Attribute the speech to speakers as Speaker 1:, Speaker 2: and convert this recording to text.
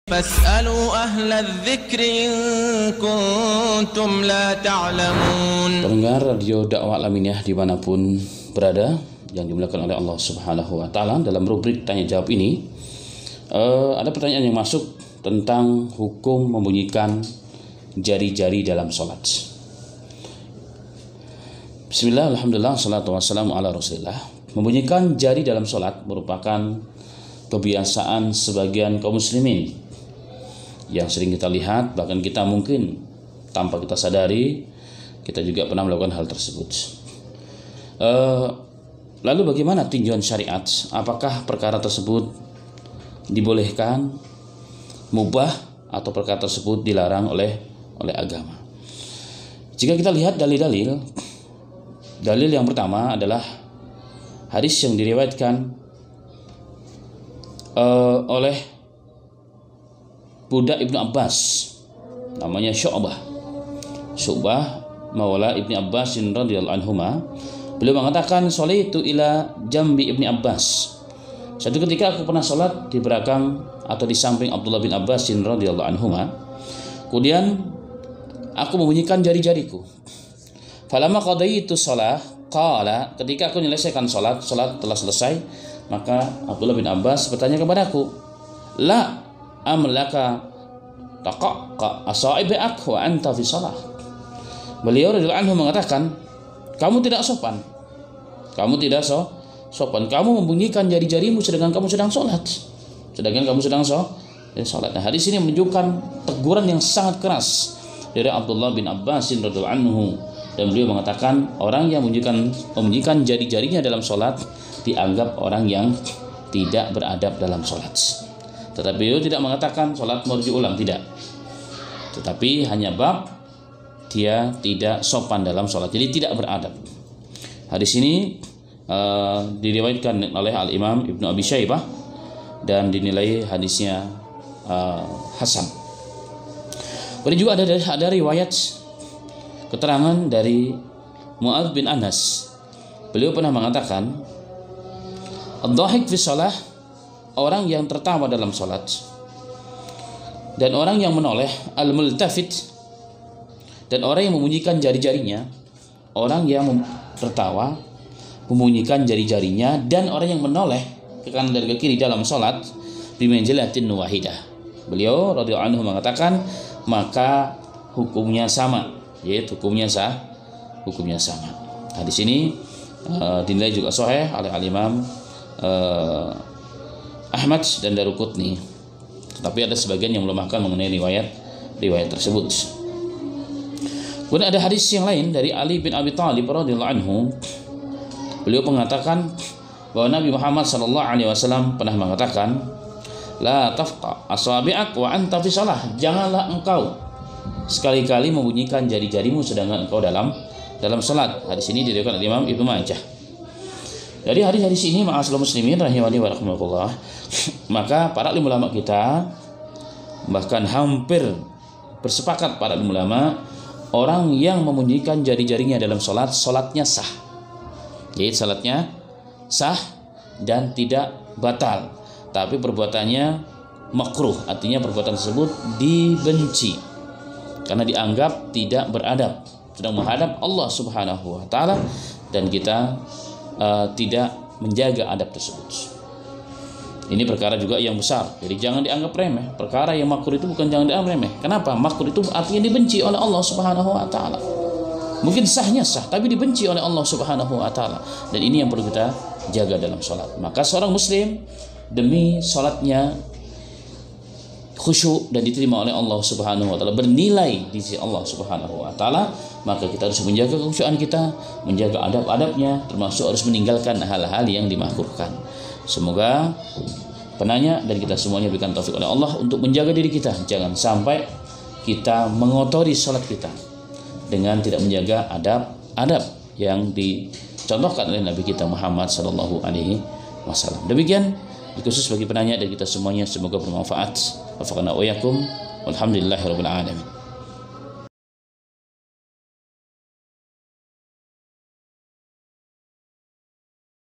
Speaker 1: فاسألوا أهل الذكر إن كنتم لا تعلمون.
Speaker 2: Pendengar radio dakwah Alamiyah dimanapun berada yang dimuliakan oleh Allah Subhanahu Wa Taala, dalam rubrik tanya jawab ini ada pertanyaan yang masuk tentang hukum membunyikan jari-jari dalam sholat. Bismillah, alhamdulillah, salatu wassalamu ala rasulillah. Membunyikan jari dalam sholat merupakan kebiasaan sebagian kaum muslimin yang sering kita lihat, bahkan kita mungkin tanpa kita sadari kita juga pernah melakukan hal tersebut. Lalu bagaimana tinjauan syariat? Apakah perkara tersebut dibolehkan, mubah, atau perkara tersebut dilarang oleh agama? Jika kita lihat dalil yang pertama adalah hadis yang diriwayatkan oleh budak Ibnu Abbas, namanya Syu'bah maula Ibnu Abbas radhiyallahu anhuma. Beliau mengatakan, "Sholaitu ila jambi Ibnu Abbas." Suatu ketika aku pernah salat di belakang atau di samping Abdullah bin Abbas radhiyallahu anhuma. Kemudian aku membunyikan jari-jariku. Falamma qadaitu shalah qala, ketika aku menyelesaikan salat telah selesai, maka Abdullah bin Abbas bertanya kepadaku, "La amlaka taqaqqa asaibi'ak wa anta fi shalah." Beliau radhiyallahu anhu mengatakan, kamu tidak sopan. Kamu membunyikan jari-jarimu sedangkan kamu sedang sholat. Nah, hadis ini menunjukkan teguran yang sangat keras dari Abdullah bin Abbas radhiyallahu anhu, dan beliau mengatakan orang yang membunyikan jari-jarinya dalam sholat dianggap orang yang tidak beradab dalam sholat. Tetapi beliau tidak mengatakan sholat mau diulang, tidak. Tetapi hanya bab dia tidak sopan dalam sholat, jadi tidak beradab. Hadis ini diriwayatkan oleh Al-Imam Ibnu Abi Syaibah dan dinilai hadisnya hasan. Kemudian juga ada riwayat keterangan dari Mu'adz bin Anas. Beliau pernah mengatakan, ad-dhahik fi shalah, orang yang tertawa dalam sholat, dan orang yang menoleh, al-multafit, dan orang yang membunyikan jari-jarinya. Orang yang tertawa, membunyikan jari-jarinya, dan orang yang menoleh ke kanan dan ke kiri dalam sholat, bimanzilatin wahidah. Beliau radhiyallahu anhu mengatakan, maka hukumnya sama, yaitu hukumnya sama. Hadis ini dinilai juga sahih oleh al-Imam Ahmad dan Daruqutni, tetapi ada sebagian yang melemahkan mengenai riwayat tersebut. Kemudian ada hadis yang lain dari Ali bin Abi Thalib radhiyallahu anhu. Beliau mengatakan bahwa Nabi Muhammad sallallahu alaihi wasallam pernah mengatakan, la tafqa asabi'ak wa anta fi shalah. Janganlah engkau sekali-kali membunyikan jari-jarimu sedangkan engkau dalam salat. Hadis ini diriwayatkan oleh Imam Ibnu Majah. Dari hadis-hadis ini, ma'asyiral muslimin rahimani wa rahimakumullah, maka para ulama kita bahkan hampir bersepakat, para ulama, orang yang membunyikan jari-jarinya dalam salatnya sah. Jadi salatnya sah dan tidak batal, tapi perbuatannya makruh, artinya perbuatan tersebut dibenci karena dianggap tidak beradab, sedang menghadap Allah Subhanahu wa taala, dan kita tidak menjaga adab tersebut. Ini perkara juga yang besar, jadi jangan dianggap remeh. Perkara yang makruh itu bukan jangan dianggap remeh. Kenapa? Makruh itu artinya dibenci oleh Allah Subhanahu wa taala. Mungkin sahnya sah, tapi dibenci oleh Allah Subhanahu wa taala. Dan ini yang perlu kita jaga dalam salat. Maka seorang muslim demi salatnya khusyuk dan diterima oleh Allah Subhanahu wa taala, bernilai di sisi Allah Subhanahu wa taala, maka kita harus menjaga kekhusyukan kita, menjaga adab-adabnya, termasuk harus meninggalkan hal-hal yang dimakruhkan. Semoga penanya dan kita semuanya berikan taufik oleh Allah untuk menjaga diri kita, jangan sampai kita mengotori salat kita dengan tidak menjaga adab-adab yang dicontohkan oleh Nabi kita Muhammad sallallahu alaihi wasallam. Demikian khusus bagi penanya dan kita semuanya, semoga bermanfaat. Wafaqana wa iyyakum. Walhamdulillahirabbil alamin.